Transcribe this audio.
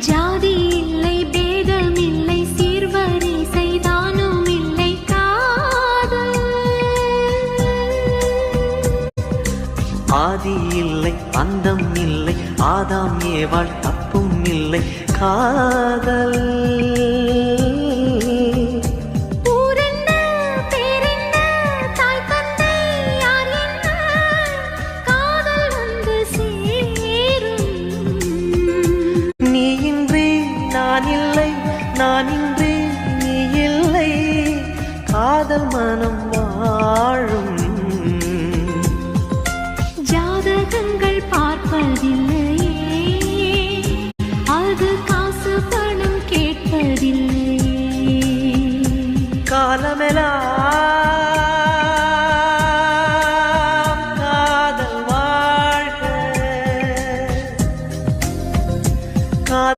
ஜாதி இல்லை பேதம் இல்லை சீர்வரிசை தானும் இல்லை காதல். ஆதி இல்லை அந்தம் இல்லை ஆதாம் ஏவாள் தப்பும் இல்லை காதல்.